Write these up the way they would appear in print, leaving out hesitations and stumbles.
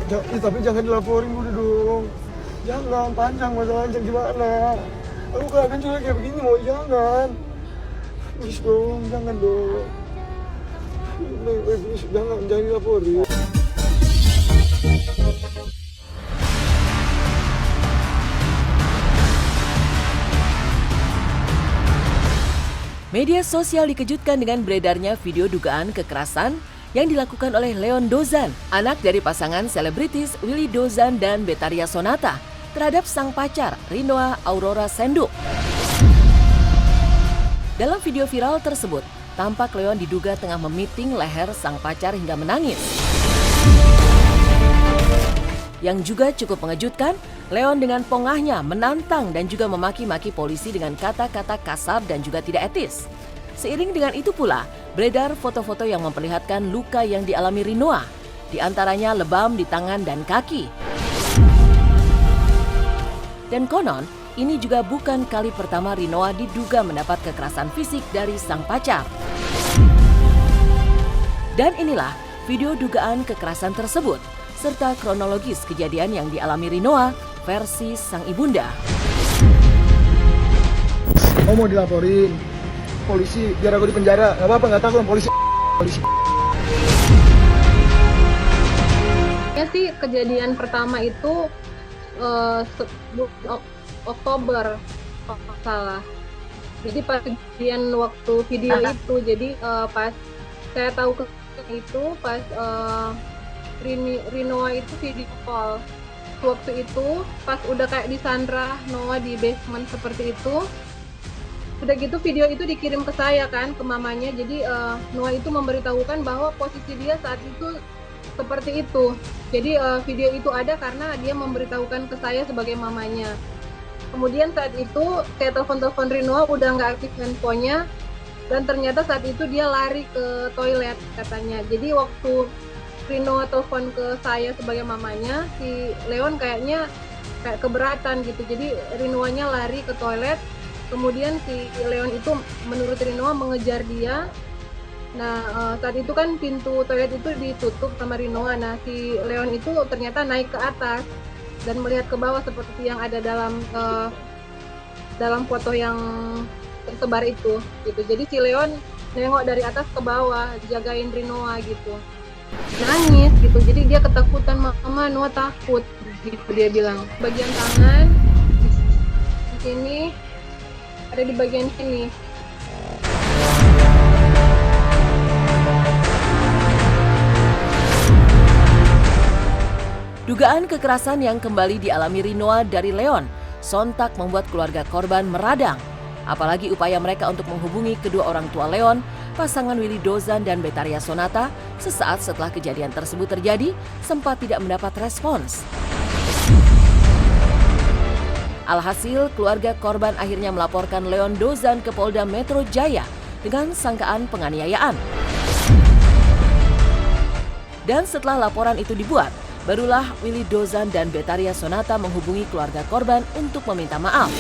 Tapi jangan dilaporin dulu dong. Jangan, panjang masalahnya gimana. Aku kan juga kayak begini mau jangan. Please dong, jangan dong. Please, jangan dilaporin. Media sosial dikejutkan dengan beredarnya video dugaan kekerasan yang dilakukan oleh Leon Dozan, anak dari pasangan selebritis Willy Dozan dan Betharia Sonata, terhadap sang pacar Rinoa Aurora Senduk. Dalam video viral tersebut, tampak Leon diduga tengah memiting leher sang pacar hingga menangis. Yang juga cukup mengejutkan, Leon dengan pongahnya menantang dan juga memaki-maki polisi dengan kata-kata kasar dan juga tidak etis. Seiring dengan itu pula, beredar foto-foto yang memperlihatkan luka yang dialami Rinoa, di antaranya lebam di tangan dan kaki. Dan konon, ini juga bukan kali pertama Rinoa diduga mendapat kekerasan fisik dari sang pacar. Dan inilah video dugaan kekerasan tersebut, serta kronologis kejadian yang dialami Rinoa versi sang ibunda. Mau dilaporin polisi biar aku di penjara, nggak apa-apa, nggak takut polisi. Ya sih, kejadian pertama itu Oktober kalau nggak salah. Jadi pas kejadian waktu video itu, jadi pas saya tahu itu pas Rinoa itu video call. Waktu itu pas udah kayak disandra Noah di basement seperti itu, udah gitu video itu dikirim ke saya kan, ke mamanya. Jadi Noah itu memberitahukan bahwa posisi dia saat itu seperti itu. Jadi video itu ada karena dia memberitahukan ke saya sebagai mamanya. Kemudian saat itu saya telepon Rinoa, udah nggak aktif handphonenya, dan ternyata saat itu dia lari ke toilet katanya. Jadi waktu Rinoa telepon ke saya sebagai mamanya, si Leon kayaknya kayak keberatan gitu. Jadi Rinoanya lari ke toilet, kemudian si Leon itu menurut Rinoa mengejar dia. Nah saat itu kan pintu toilet itu ditutup sama Rinoa. Nah si Leon itu ternyata naik ke atas dan melihat ke bawah seperti yang ada dalam foto yang tersebar itu gitu. Jadi si Leon nengok dari atas ke bawah, jagain Rinoa gitu. Nangis gitu, jadi dia ketakutan, mama Noah takut gitu dia bilang. Bagian tangan di sini, ada di bagian sini. Dugaan kekerasan yang kembali dialami Rinoa dari Leon sontak membuat keluarga korban meradang. Apalagi upaya mereka untuk menghubungi kedua orang tua Leon, pasangan Willy Dozan dan Betharia Sonata, sesaat setelah kejadian tersebut terjadi, sempat tidak mendapat respons. Alhasil, keluarga korban akhirnya melaporkan Leon Dozan ke Polda Metro Jaya dengan sangkaan penganiayaan. Dan setelah laporan itu dibuat, barulah Willy Dozan dan Betharia Sonata menghubungi keluarga korban untuk meminta maaf.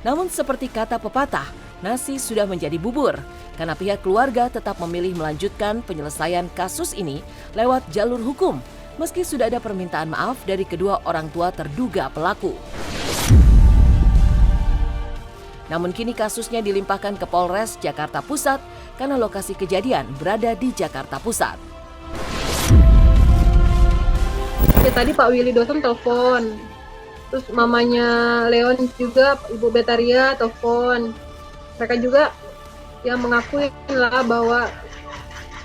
Namun seperti kata pepatah, nasi sudah menjadi bubur, karena pihak keluarga tetap memilih melanjutkan penyelesaian kasus ini lewat jalur hukum, meski sudah ada permintaan maaf dari kedua orang tua terduga pelaku. Namun kini kasusnya dilimpahkan ke Polres Jakarta Pusat karena lokasi kejadian berada di Jakarta Pusat. Ya, tadi Pak Willy Dozan telepon, terus mamanya Leon juga, Ibu Betharia telepon. Mereka juga yang mengakui lah bahwa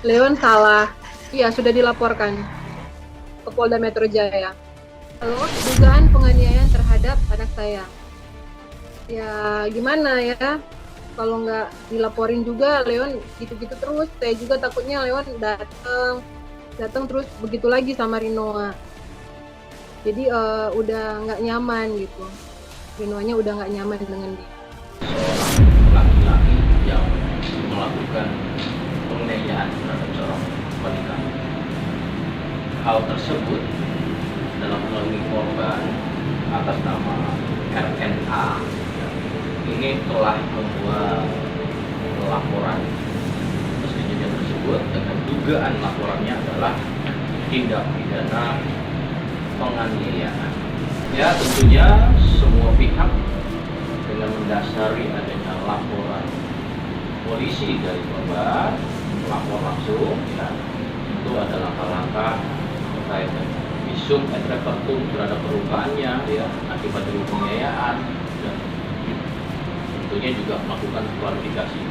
Leon salah. Iya, sudah dilaporkan ke Polda Metro Jaya. Kalau dugaan penganiayaan terhadap anak saya, ya gimana ya, kalau nggak dilaporin juga Leon gitu-gitu terus. Saya juga takutnya Leon datang terus begitu lagi sama Rinoa. Jadi udah nggak nyaman gitu. Rinoanya udah nggak nyaman dengan dia. Seorang laki-laki yang melakukan penganiayaan terhadap seorang wanita. Hal tersebut dalam melalui korban atas nama RNA ini telah membuat laporan atas kejadian tersebut tersebut dengan dugaan laporannya adalah tindak pidana penganiayaan. Ya, tentunya semua pihak dengan mendasari adanya laporan polisi dari korban, lapor langsung, ya, itu adalah langkah-langkah terkait dengan visum et repertum terhadap perlukaannya, ya, akibat dari penganiayaan, dan tentunya juga melakukan klarifikasi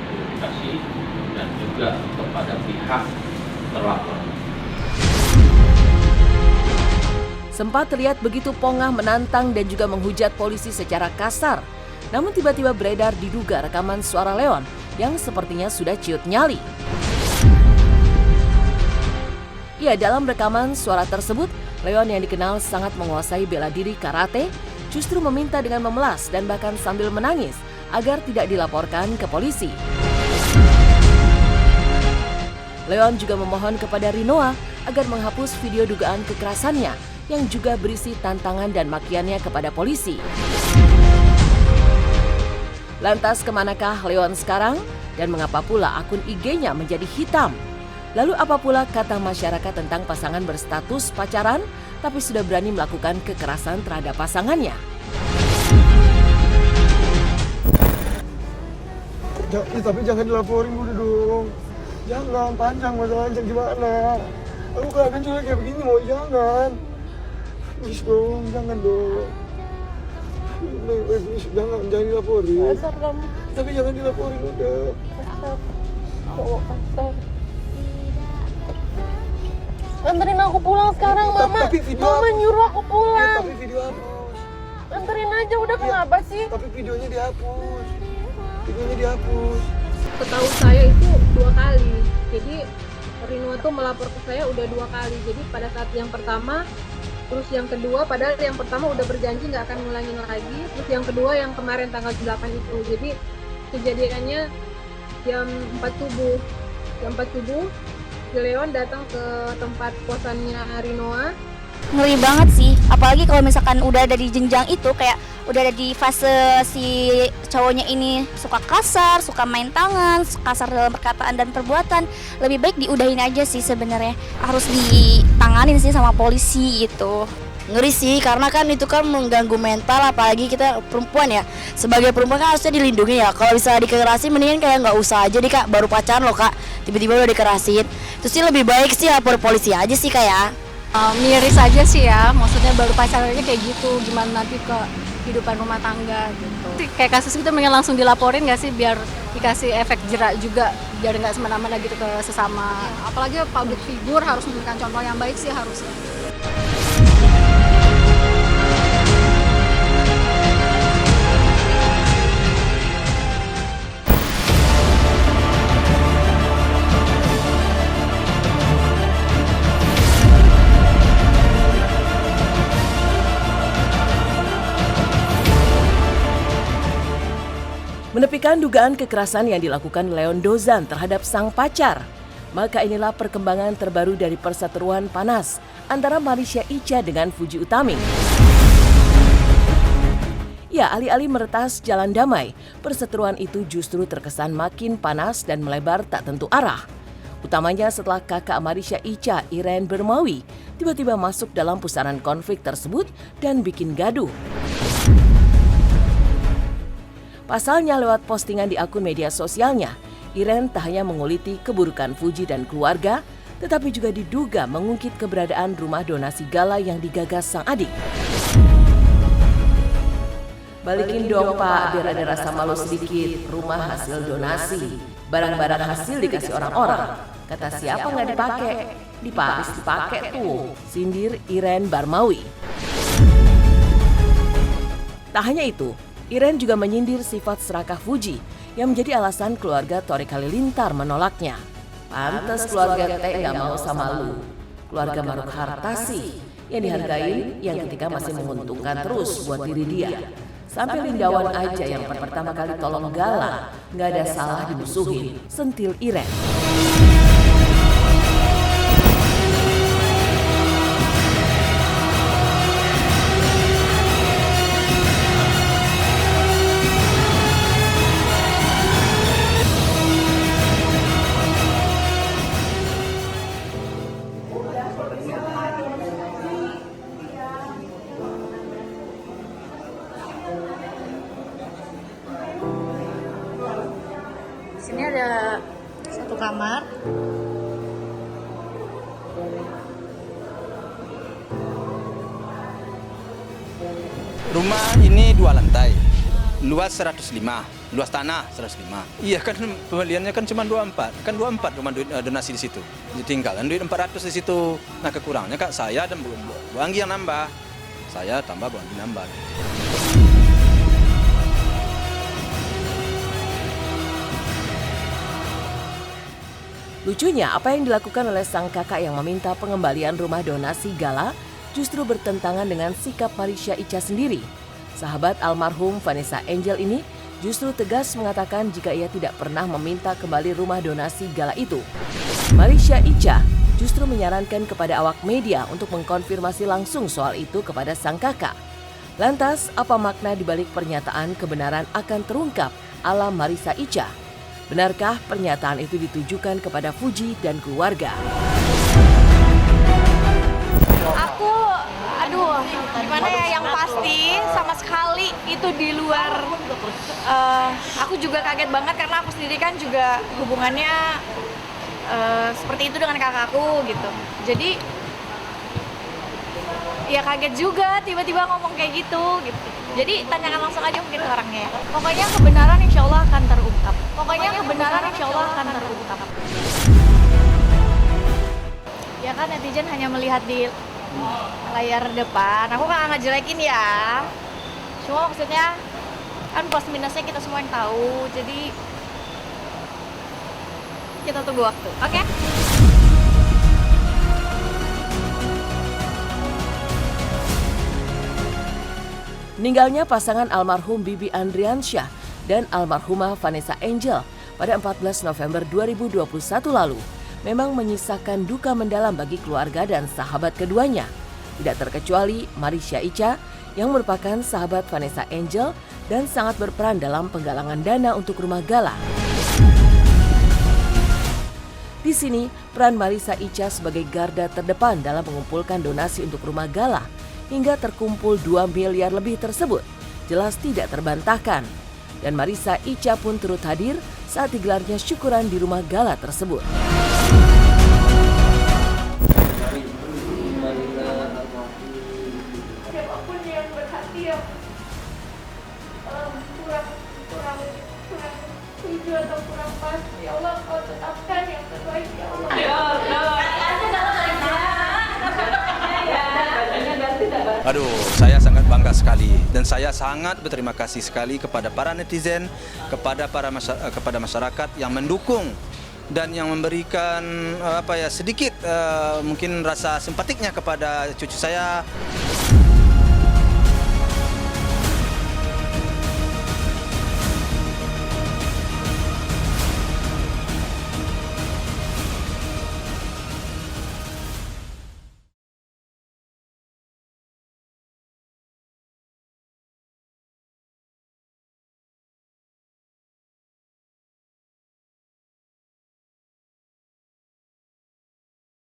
dan juga kepada pihak terlapor. Sempat terlihat begitu Pongah menantang dan juga menghujat polisi secara kasar. Namun tiba-tiba beredar diduga rekaman suara Leon yang sepertinya sudah ciut nyali. Ya, dalam rekaman suara tersebut, Leon yang dikenal sangat menguasai bela diri karate justru meminta dengan memelas dan bahkan sambil menangis agar tidak dilaporkan ke polisi. Leon juga memohon kepada Rinoa agar menghapus video dugaan kekerasannya yang juga berisi tantangan dan makiannya kepada polisi. Lantas kemanakah Leon sekarang? Dan mengapa pula akun IG-nya menjadi hitam? Lalu apa pula kata masyarakat tentang pasangan berstatus pacaran tapi sudah berani melakukan kekerasan terhadap pasangannya? Tapi jangan dilaporin dulu dong. Jangan, panjang masalahnya gimana. Aku kan juga kayak begini mau, jangan. Please dong, jangan dong. Please, jangan dilaporin. Kasar kamu. Tapi jangan dilaporin udah. Kasar. Cowok kasar. Anterin aku pulang sekarang, Mama. Mama nyuruh aku pulang. Tapi video hapus. Anterin aja, udah kenapa sih? Tapi videonya dihapus. Videonya dihapus. Setahu saya itu 2 kali. Jadi Rino tuh melapor ke saya udah 2 kali. Jadi pada saat yang pertama, terus yang kedua, padahal yang pertama udah berjanji nggak akan ngulangin lagi. Terus yang kedua yang kemarin tanggal 8 itu. Jadi kejadiannya jam 4 subuh. Jam 4 subuh, si Leon datang ke tempat kosannya Rinoa. Ngeri banget sih, apalagi kalau misalkan udah ada di jenjang itu, kayak udah ada di fase si cowoknya ini suka kasar, suka main tangan, kasar dalam perkataan dan perbuatan. Lebih baik diudahin aja sih sebenarnya. Harus ditanganin sih sama polisi gitu. Ngeri sih, karena kan itu kan mengganggu mental, apalagi kita perempuan ya. Sebagai perempuan kan harusnya dilindungi ya. Kalau bisa dikerasin mendingan kayak nggak usah aja deh Kak, baru pacaran loh Kak, tiba-tiba udah dikerasin. Terus sih lebih baik sih lapor polisi aja sih Kak ya. Miris aja sih ya, maksudnya baru pacarannya kayak gitu, gimana nanti ke kehidupan rumah tangga gitu. Kayak kasus itu mendingan langsung dilaporin nggak sih, biar dikasih efek jerak juga, biar nggak semena-mena gitu ke sesama. Apalagi public figure harus memberikan contoh yang baik sih harusnya. Menepikan dugaan kekerasan yang dilakukan Leon Dozan terhadap sang pacar, maka inilah perkembangan terbaru dari perseteruan panas antara Marisha Icha dengan Fuji Utami. Ya, alih-alih meretas jalan damai, perseteruan itu justru terkesan makin panas dan melebar tak tentu arah. Utamanya setelah kakak Marisha Icha, Irene Bermawi, tiba-tiba masuk dalam pusaran konflik tersebut dan bikin gaduh. Pasalnya lewat postingan di akun media sosialnya, Irene tak hanya menguliti keburukan Fuji dan keluarga, tetapi juga diduga mengungkit keberadaan rumah donasi gala yang digagas sang adik. Balikin dong Pak, biar ada rasa malu sedikit, rumah hasil donasi. Barang-barang hasil dikasih orang-orang. Kata siapa nggak dipakai? Di Paris dipakai tuh, sindir Irene Bermawi. Tak hanya itu, Irene juga menyindir sifat serakah Fuji yang menjadi alasan keluarga Torik Halilintar menolaknya. Pantes keluarga Teh nggak mau sama lu. Keluarga Maruk Hartasi yang dihargai yang ketika masih menguntungkan terus buat diri dia. Sampai Lindawan aja yang pertama kali tolong Gala nggak ada salah dimusuhin, sentil Irene. kamar. Rumah ini 2 lantai, luas 105, luas tanah 105. Iya kan pembeliannya kan cuma 24, kan 24 cuma duit donasi di situ. Ditinggalkan duit 400 di situ. Nah kekurangannya Kak saya dan Bu Anggi yang nambah. Saya tambah Bu Anggi nambah. Lucunya, apa yang dilakukan oleh sang kakak yang meminta pengembalian rumah donasi gala justru bertentangan dengan sikap Marisha Icha sendiri. Sahabat almarhum Vanessa Angel ini justru tegas mengatakan jika ia tidak pernah meminta kembali rumah donasi gala itu. Marisha Icha justru menyarankan kepada awak media untuk mengkonfirmasi langsung soal itu kepada sang kakak. Lantas, apa makna dibalik pernyataan kebenaran akan terungkap ala Marisha Icha? Benarkah pernyataan itu ditujukan kepada Fuji dan keluarga? Gimana ya, yang pasti sama sekali itu di luar, aku juga kaget banget karena aku sendiri kan juga hubungannya seperti itu dengan kakakku gitu. Jadi ya kaget juga tiba-tiba ngomong kayak gitu. Jadi tanyakan langsung aja mungkin ke orangnya ya. Pokoknya kebenaran insya Allah akan terungkap. Ya kan netizen hanya melihat di layar depan, aku nggak ngejelekin ya. Cuma maksudnya kan plus minusnya kita semua yang tahu. Jadi kita tunggu waktu, oke? Meninggalnya pasangan almarhum Bibi Andriansyah dan almarhumah Vanessa Angel pada 14 November 2021 lalu memang menyisakan duka mendalam bagi keluarga dan sahabat keduanya. Tidak terkecuali Marisha Icha yang merupakan sahabat Vanessa Angel dan sangat berperan dalam penggalangan dana untuk rumah gala. Di sini, peran Marisha Icha sebagai garda terdepan dalam mengumpulkan donasi untuk rumah gala hingga terkumpul 2 miliar lebih tersebut jelas tidak terbantahkan. Dan Marisha Icha pun turut hadir saat digelarnya syukuran di rumah gala tersebut. Siapapun yang berhati yang kurang setuju atau kurang pas, ya Allah kau tetapkan yang terbaik ya Allah. Aduh, saya sangat bangga sekali dan saya sangat berterima kasih sekali kepada para netizen, kepada masyarakat yang mendukung dan yang memberikan sedikit mungkin rasa simpatiknya kepada cucu saya.